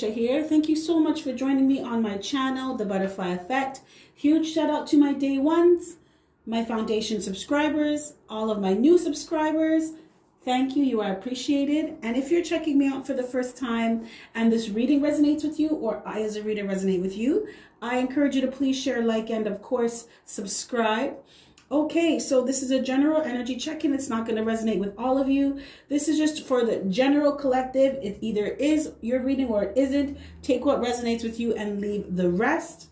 Alicia here. Thank you so much for joining me on my channel, The Butterfly Effect. Huge shout out to my day ones, my foundation subscribers, all of my new subscribers. Thank you. You are appreciated. And if you're checking me out for the first time and this reading resonates with you, or I as a reader resonate with you, I encourage you to please share, like, and of course, subscribe. Okay, so this is a general energy check-in. It's not going to resonate with all of you. This is just for the general collective. It either is your reading or it isn't. Take what resonates with you and leave the rest.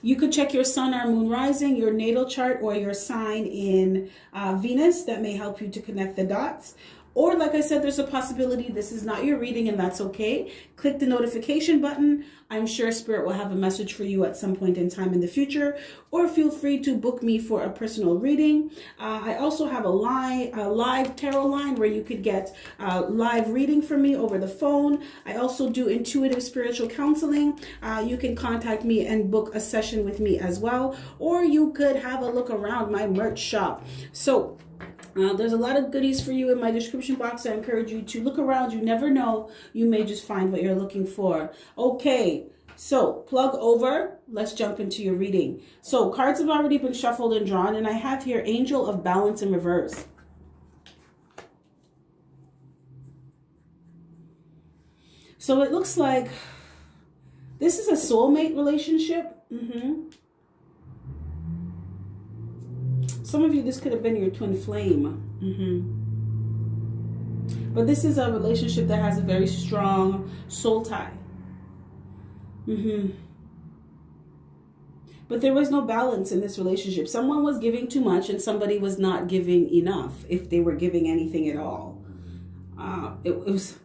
You could check your sun or moon rising, your natal chart, or your sign in Venus. That may help you to connect the dots. Or like I said, there's a possibility this is not your reading, and that's okay. Click the notification button. I'm sure Spirit will have a message for you at some point in time in the future. Or feel free to book me for a personal reading. I also have a live tarot line where you could get live reading from me over the phone. I also do intuitive spiritual counseling. You can contact me and book a session with me as well. Or you could have a look around my merch shop. So there's a lot of goodies for you in my description box. I encourage you to look around. You never know. You may just find what you're looking for. Okay, so plug over. Let's jump into your reading. So cards have already been shuffled and drawn, and I have here Angel of Balance in reverse. So it looks like this is a soulmate relationship. Some of you, this could have been your twin flame. But this is a relationship that has a very strong soul tie. But there was no balance in this relationship. Someone was giving too much and somebody was not giving enough, if they were giving anything at all. It was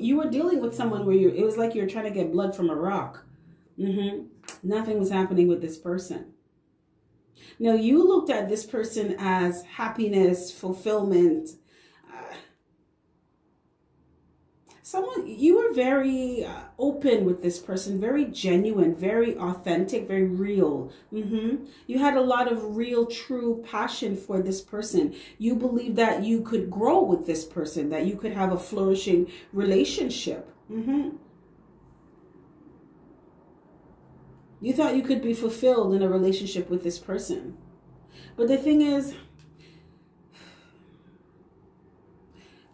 you were dealing with someone where it was like you're trying to get blood from a rock. Nothing was happening with this person. Now, you looked at this person as happiness, fulfillment. You were very open with this person, very genuine, very authentic, very real. You had a lot of real, true passion for this person. You believed that you could grow with this person, that you could have a flourishing relationship. You thought you could be fulfilled in a relationship with this person. But the thing is,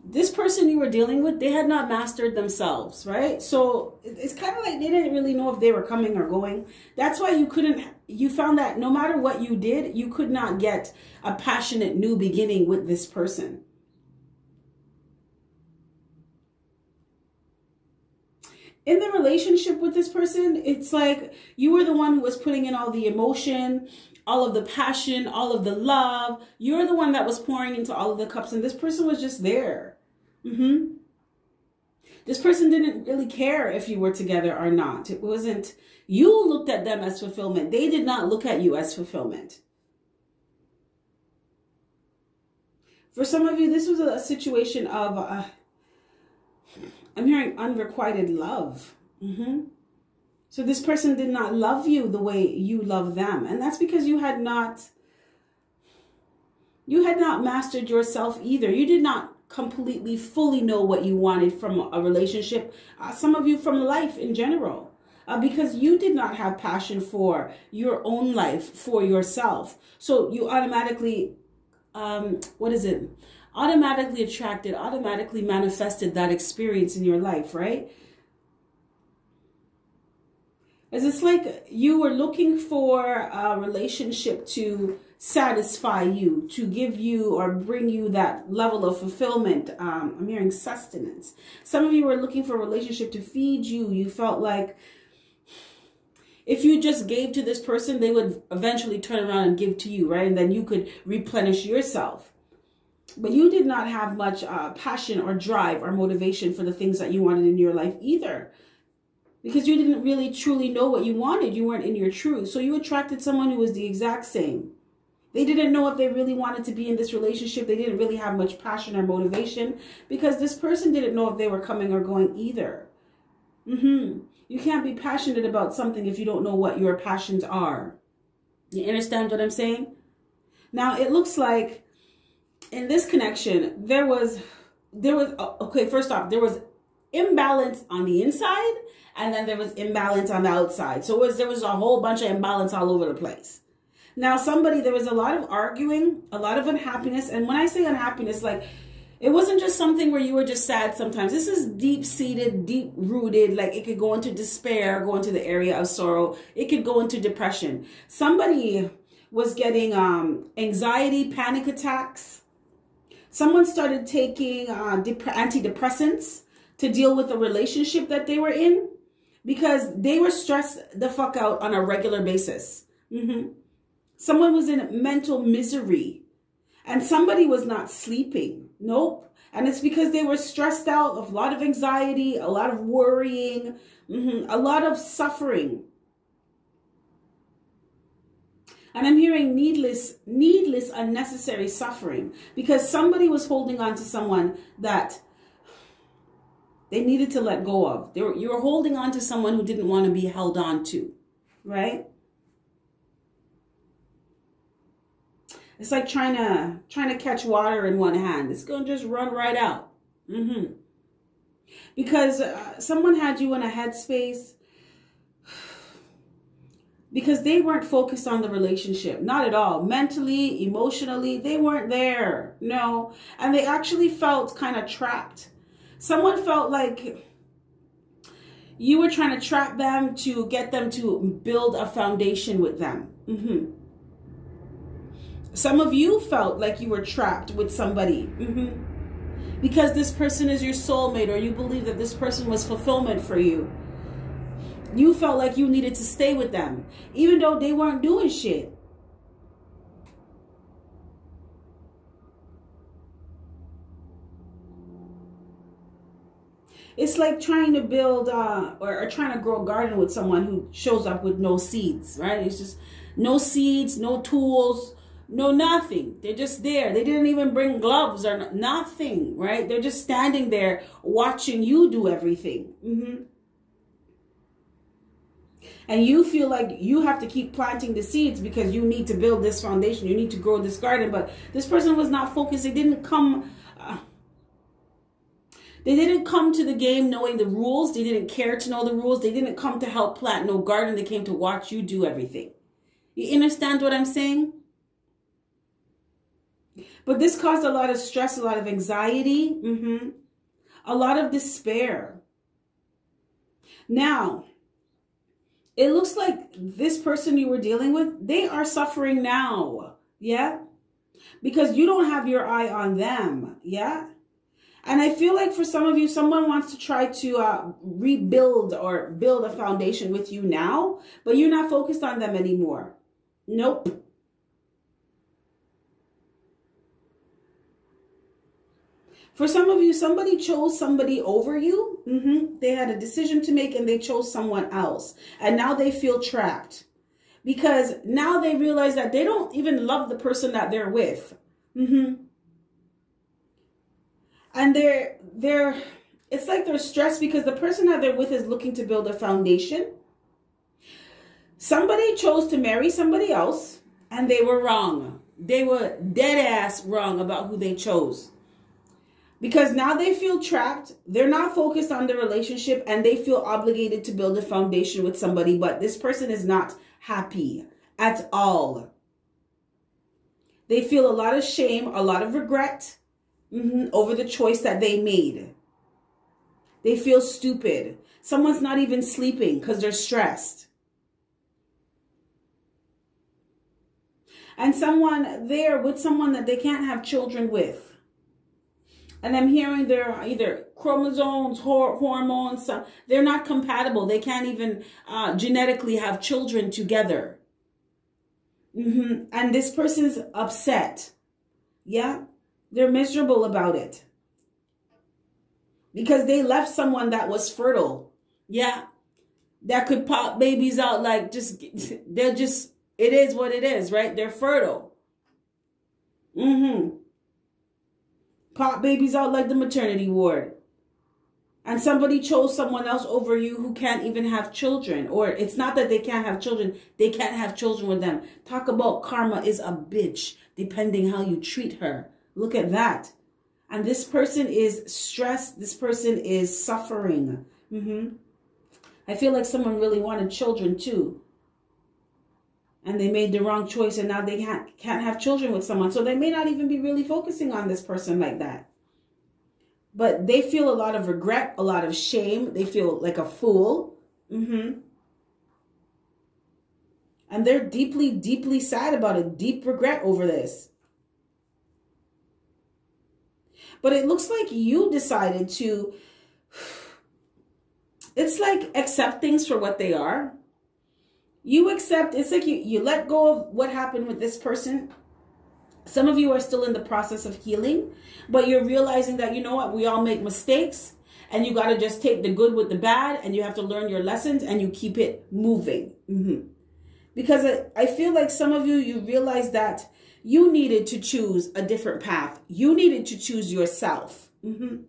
this person you were dealing with, they had not mastered themselves, right? So it's kind of like they didn't really know if they were coming or going. That's why you found that no matter what you did, you could not get a passionate new beginning with this person. In the relationship with this person, it's like you were the one who was putting in all the emotion, all of the passion, all of the love. You're the one that was pouring into all of the cups, and this person was just there. This person didn't really care if you were together or not. It wasn't, you looked at them as fulfillment. They did not look at you as fulfillment. For some of you, this was a situation of I'm hearing unrequited love. So this person did not love you the way you love them. And that's because you had not mastered yourself either. You did not completely, fully know what you wanted from a relationship. Some of you from life in general. Because you did not have passion for your own life, for yourself. So you automatically, automatically attracted, automatically manifested that experience in your life, right? As it's like you were looking for a relationship to satisfy you, to give you or bring you that level of fulfillment. I'm hearing sustenance. Some of you were looking for a relationship to feed you. You felt like if you just gave to this person, they would eventually turn around and give to you, right? And then you could replenish yourself. But you did not have much passion or drive or motivation for the things that you wanted in your life either. Because you didn't really truly know what you wanted. You weren't in your truth. So you attracted someone who was the exact same. They didn't know if they really wanted to be in this relationship. They didn't really have much passion or motivation because this person didn't know if they were coming or going either. You can't be passionate about something if you don't know what your passions are. You understand what I'm saying? Now, it looks like in this connection, there was okay, first off, there was imbalance on the inside, and then there was imbalance on the outside. So there was a whole bunch of imbalance all over the place. Now, there was a lot of arguing, a lot of unhappiness. And when I say unhappiness, like, it wasn't just something where you were just sad sometimes. This is deep-seated, deep-rooted. Like, it could go into despair, go into the area of sorrow. It could go into depression. Somebody was getting anxiety, panic attacks. Someone started taking antidepressants to deal with the relationship that they were in because they were stressed the fuck out on a regular basis. Someone was in mental misery, and somebody was not sleeping. Nope. And it's because they were stressed out, of a lot of anxiety, a lot of worrying, a lot of suffering. And I'm hearing needless, unnecessary suffering because somebody was holding on to someone that they needed to let go of. You were holding on to someone who didn't want to be held on to, right? It's like trying to catch water in one hand. It's going to just run right out. Because someone had you in a headspace because they weren't focused on the relationship. Not at all. Mentally, emotionally, they weren't there. No. And they actually felt kind of trapped. Someone felt like you were trying to trap them to get them to build a foundation with them. Some of you felt like you were trapped with somebody because this person is your soulmate, or you believe that this person was fulfillment for you. You felt like you needed to stay with them, even though they weren't doing shit. It's like trying to build or trying to grow a garden with someone who shows up with no seeds, right? It's just no seeds, no tools, no nothing. They're just there. They didn't even bring gloves or nothing, right? They're just standing there watching you do everything. And you feel like you have to keep planting the seeds because you need to build this foundation. You need to grow this garden. But this person was not focused. They didn't come... They didn't come to the game knowing the rules. They didn't care to know the rules. They didn't come to help plant no garden. They came to watch you do everything. You understand what I'm saying? But this caused a lot of stress, a lot of anxiety, a lot of despair. Now, it looks like this person you were dealing with, they are suffering now, yeah? Because you don't have your eye on them, yeah? And I feel like for some of you, someone wants to try to rebuild or build a foundation with you now, but you're not focused on them anymore. Nope. For some of you, somebody chose somebody over you. They had a decision to make and they chose someone else. And now they feel trapped because now they realize that they don't even love the person that they're with. And it's like they're stressed because the person that they're with is looking to build a foundation. Somebody chose to marry somebody else and they were wrong. They were dead ass wrong about who they chose. Because now they feel trapped. They're not focused on the relationship and they feel obligated to build a foundation with somebody. But this person is not happy at all. They feel a lot of shame, a lot of regret over the choice that they made. They feel stupid. Someone's not even sleeping because they're stressed. And someone there with someone that they can't have children with. And I'm hearing they're either chromosomes, hormones, they're not compatible. They can't even genetically have children together. And this person's upset. Yeah, they're miserable about it. Because they left someone that was fertile. Yeah, that could pop babies out like it is what it is, right? They're fertile. Pop babies out like the maternity ward. And somebody chose someone else over you who can't even have children. Or it's not that they can't have children. They can't have children with them. Talk about karma is a bitch, depending how you treat her. Look at that. And this person is stressed. This person is suffering. I feel like someone really wanted children too. And they made the wrong choice, and now they can't have children with someone. So they may not even be really focusing on this person like that. But they feel a lot of regret, a lot of shame. They feel like a fool. And they're deeply, deeply sad about it. Deep regret over this. But it looks like you decided to, it's like accept things for what they are. You accept, it's like you let go of what happened with this person. Some of you are still in the process of healing, but you're realizing that, you know what, we all make mistakes, and you got to just take the good with the bad, and you have to learn your lessons, and you keep it moving. Because I feel like some of you, you realize that you needed to choose a different path. You needed to choose yourself. And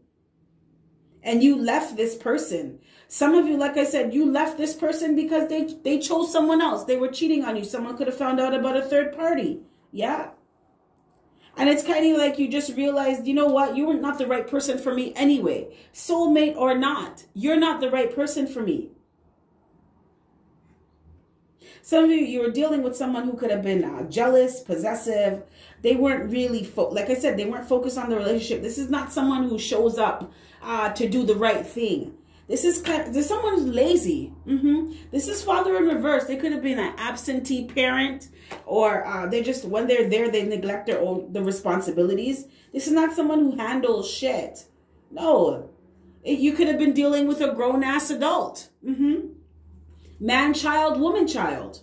you left this person. Some of you, like I said, you left this person because they chose someone else. They were cheating on you. Someone could have found out about a third party. Yeah. And it's kind of like you just realized, you know what? You were not the right person for me anyway. Soulmate or not, you're not the right person for me. Some of you were dealing with someone who could have been jealous, possessive. They weren't really, like I said, they weren't focused on the relationship. This is not someone who shows up to do the right thing. This is someone who's lazy. This is father in reverse. They could have been an absentee parent, or they just, when they're there, they neglect the responsibilities. This is not someone who handles shit. No, you could have been dealing with a grown-ass adult. Man child, woman child.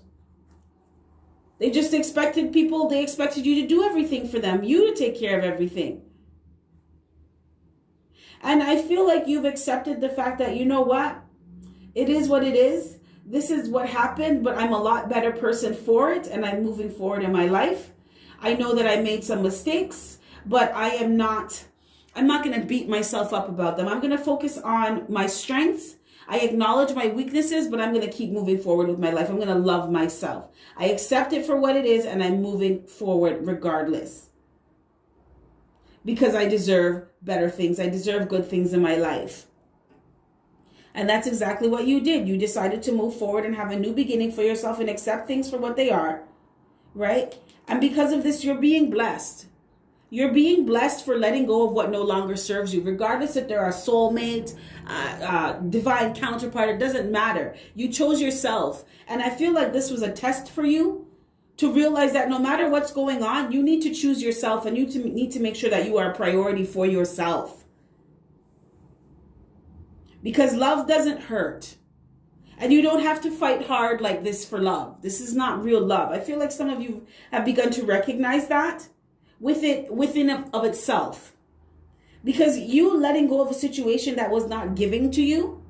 They just expected people, they expected you to do everything for them, you to take care of everything. And I feel like you've accepted the fact that, you know what? It is what it is. This is what happened, but I'm a lot better person for it, and I'm moving forward in my life. I know that I made some mistakes, but I'm not going to beat myself up about them. I'm going to focus on my strengths. I acknowledge my weaknesses, but I'm going to keep moving forward with my life. I'm going to love myself. I accept it for what it is, and I'm moving forward regardless. Because I deserve better things. I deserve good things in my life. And that's exactly what you did. You decided to move forward and have a new beginning for yourself and accept things for what they are, right? And because of this, you're being blessed. You're being blessed for letting go of what no longer serves you, regardless if they're a soulmate, divine counterpart. It doesn't matter. You chose yourself. And I feel like this was a test for you to realize that no matter what's going on, you need to choose yourself, and you need to make sure that you are a priority for yourself. Because love doesn't hurt. And you don't have to fight hard like this for love. This is not real love. I feel like some of you have begun to recognize that within of itself. Because you letting go of a situation that was not giving to you,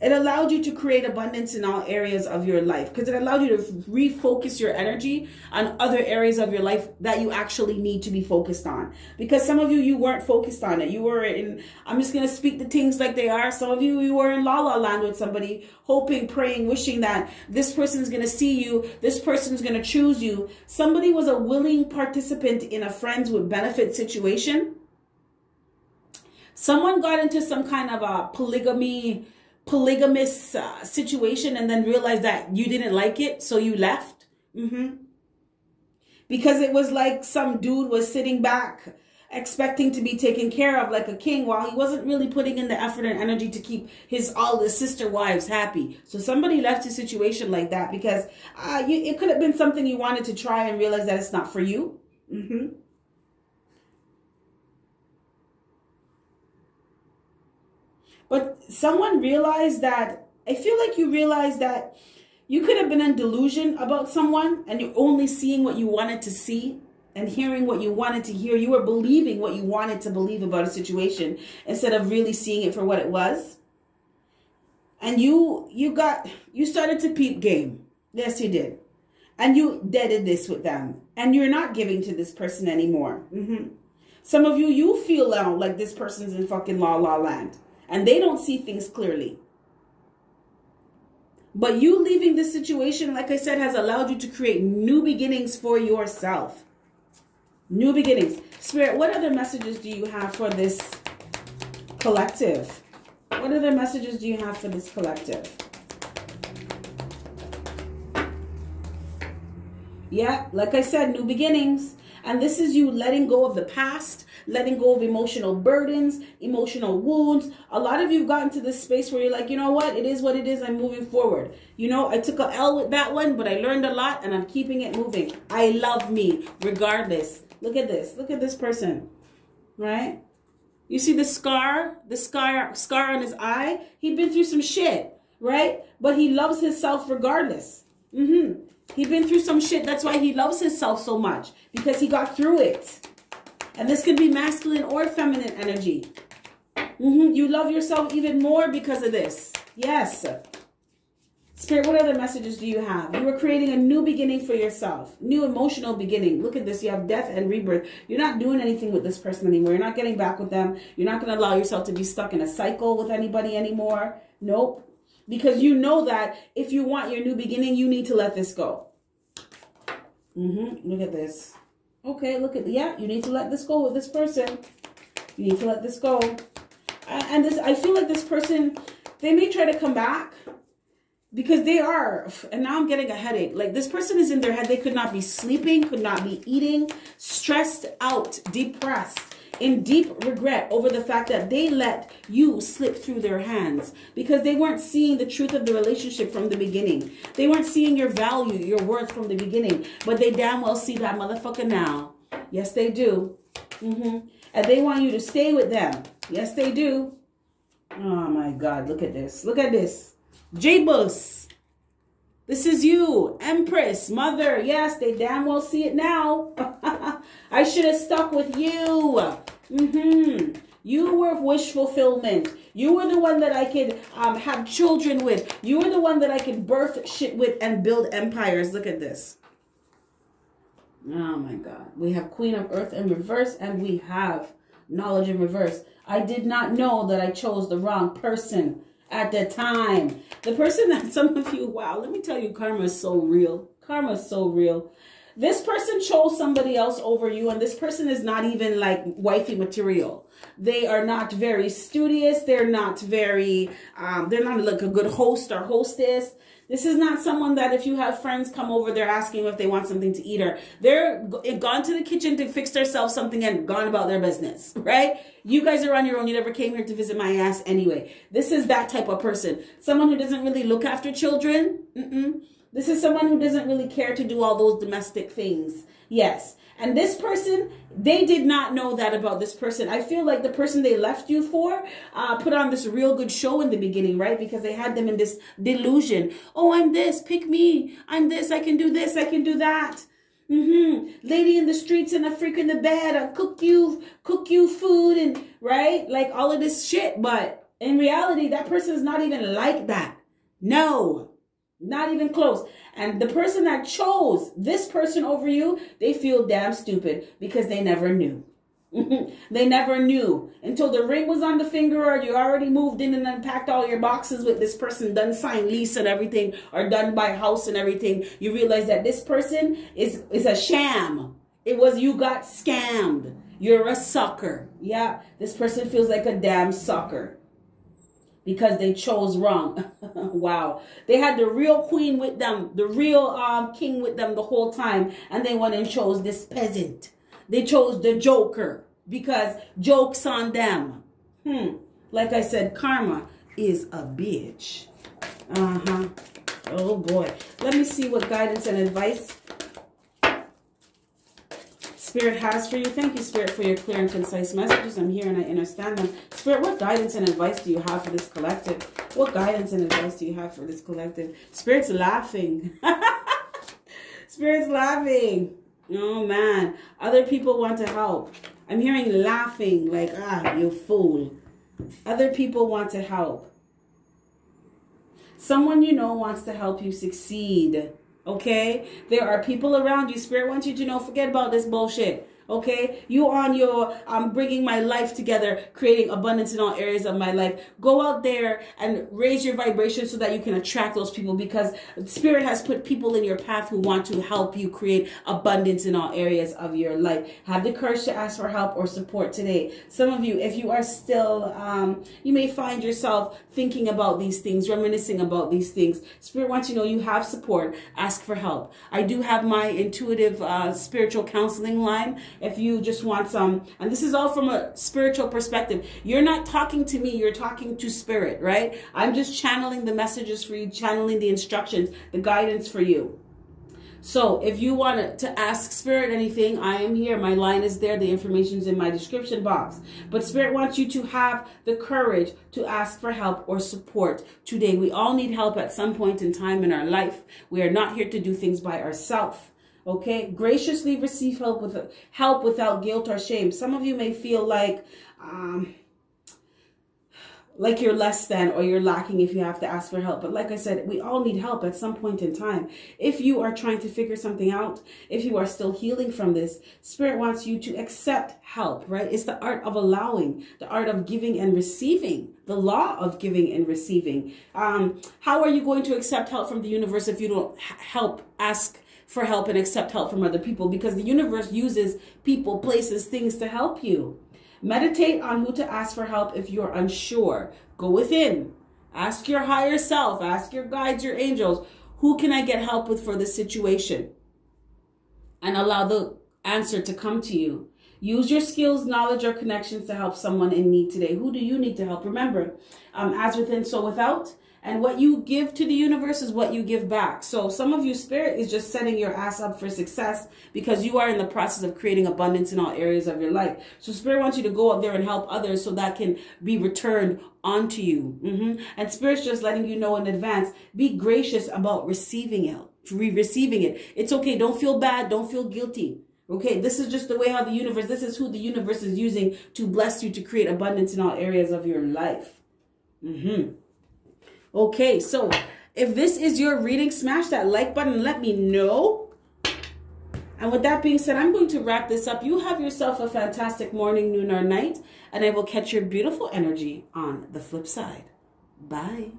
it allowed you to create abundance in all areas of your life, because it allowed you to refocus your energy on other areas of your life that you actually need to be focused on. Because some of you weren't focused on it. You were in, I'm just going to speak the things like they are. Some of you were in la la land with somebody, hoping, praying, wishing that this person's going to see you, this person's going to choose you. Somebody was a willing participant in a friends with benefit situation. Someone got into some kind of a polygamous situation and then realized that you didn't like it, so you left. Because it was like some dude was sitting back expecting to be taken care of like a king, while he wasn't really putting in the effort and energy to keep all his sister wives happy. So somebody left a situation like that because it could have been something you wanted to try and realize that it's not for you. But someone realized that, I feel like you realized that you could have been in delusion about someone, and you're only seeing what you wanted to see and hearing what you wanted to hear. You were believing what you wanted to believe about a situation instead of really seeing it for what it was. And you started to peep game. Yes, you did. And you deaded this with them. And you're not giving to this person anymore. Some of you feel now like this person's in fucking la la land. And they don't see things clearly. But you leaving this situation, like I said, has allowed you to create new beginnings for yourself. New beginnings. Spirit, what other messages do you have for this collective? What other messages do you have for this collective? Yeah, like I said, new beginnings. And this is you letting go of the past, letting go of emotional burdens, emotional wounds. A lot of you have gotten to this space where you're like, you know what? It is what it is. I'm moving forward. You know, I took a L with that one, but I learned a lot and I'm keeping it moving. I love me regardless. Look at this. Look at this person, right? You see the scar on his eye? He'd been through some shit, right? But he loves himself regardless. He'd been through some shit. That's why he loves himself so much, because he got through it. And this could be masculine or feminine energy. You love yourself even more because of this. Yes. Spirit, what other messages do you have? You are creating a new beginning for yourself. New emotional beginning. Look at this. You have death and rebirth. You're not doing anything with this person anymore. You're not getting back with them. You're not going to allow yourself to be stuck in a cycle with anybody anymore. Nope. Because you know that if you want your new beginning, you need to let this go. Look at this. Okay, look at, yeah, you need to let this go with this person. You need to let this go. And this, I feel like this person, they may try to come back because they are, and now I'm getting a headache. Like this person is in their head. They could not be sleeping, could not be eating, stressed out, depressed, in deep regret over the fact that they let you slip through their hands because they weren't seeing the truth of the relationship from the beginning. They weren't seeing your value, your worth from the beginning, but they damn well see that motherfucker now. Yes, they do. And they want you to stay with them. Yes, they do. Oh my God, look at this. Look at this. J-Bus. This is you, Empress, Mother. Yes, they damn well see it now. I should have stuck with you. You were wish fulfillment. You were the one that I could have children with. You were the one that I could birth shit with and build empires. Look at this. Oh my God. We have Queen of Earth in reverse and we have knowledge in reverse. I did not know that I chose the wrong person at the time. The person that some of you, wow, let me tell you, karma is so real. Karma is so real. This person chose somebody else over you, and this person is not even like wifey material. They are not very studious. They're not very, they're not like a good host or hostess. This is not someone that if you have friends come over, they're asking if they want something to eat, or they're gone to the kitchen to fix themselves something and gone about their business, right? You guys are on your own. You never came here to visit my ass anyway. This is that type of person. Someone who doesn't really look after children. This is someone who doesn't really care to do all those domestic things. Yes. And this person, they did not know that about this person. I feel like the person they left you for put on this real good show in the beginning, right? Because they had them in this delusion. Oh, I'm this, pick me. I'm this, I can do this, I can do that. Lady in the streets and a freak in the bed. I'll cook you food and, right? Like all of this shit. But in reality, that person is not even like that. No. Not even close. And the person that chose this person over you, they feel damn stupid because they never knew. They never knew until the ring was on the finger, or you already moved in and unpacked all your boxes with this person, done signed lease and everything, or done buy house and everything. You realize that this person is a sham. It was you got scammed. You're a sucker. Yeah, this person feels like a damn sucker. Because they chose wrong. Wow. They had the real queen with them, the real king with them the whole time. And they went and chose this peasant. They chose the joker because joke's on them. Like I said, karma is a bitch. Oh boy. Let me see what guidance and advice Spirit has for you. Thank you, Spirit, for your clear and concise messages. I'm here and I understand them. Spirit, what guidance and advice do you have for this collective? What guidance and advice do you have for this collective? Spirit's laughing. Spirit's laughing. Oh, man. Other people want to help. I'm hearing laughing like, you fool. Other people want to help. Someone you know wants to help you succeed. Okay, there are people around you. Spirit wants you to know, forget about this bullshit. Okay, you on your bringing my life together, creating abundance in all areas of my life. Go out there and raise your vibration so that you can attract those people, because Spirit has put people in your path who want to help you create abundance in all areas of your life. Have the courage to ask for help or support today. Some of you, if you are still, you may find yourself thinking about these things, reminiscing about these things. Spirit wants you to know you have support. Ask for help. I do have my intuitive spiritual counseling line. If you just want some, and this is all from a spiritual perspective. You're not talking to me, you're talking to Spirit, right? I'm just channeling the messages for you, channeling the instructions, the guidance for you. So if you want to ask Spirit anything, I am here. My line is there. The information is in my description box. But Spirit wants you to have the courage to ask for help or support today. We all need help at some point in time in our life. We are not here to do things by ourselves. Okay? Graciously receive help without guilt or shame. Some of you may feel like you're less than or you're lacking if you have to ask for help. But like I said, we all need help at some point in time. If you are trying to figure something out, if you are still healing from this, Spirit wants you to accept help, right? It's the art of allowing, the art of giving and receiving, the law of giving and receiving. How are you going to accept help from the universe if you don't ask for help and accept help from other people? Because the universe uses people, places, things to help you. Meditate on who to ask for help if you're unsure. Go within. Ask your higher self. Ask your guides, your angels. Who can I get help with for this situation? And allow the answer to come to you. Use your skills, knowledge, or connections to help someone in need today. Who do you need to help? Remember, as within, so without. And what you give to the universe is what you give back. So some of you, Spirit is just setting your ass up for success because you are in the process of creating abundance in all areas of your life. So Spirit wants you to go out there and help others so that can be returned onto you. And Spirit's just letting you know in advance, be gracious about receiving it. It's okay. Don't feel bad. Don't feel guilty. Okay, this is just the way how the universe, this is who the universe is using to bless you to create abundance in all areas of your life. Okay, so if this is your reading, smash that like button and let me know. And with that being said, I'm going to wrap this up. You have yourself a fantastic morning, noon, or night, and I will catch your beautiful energy on the flip side. Bye.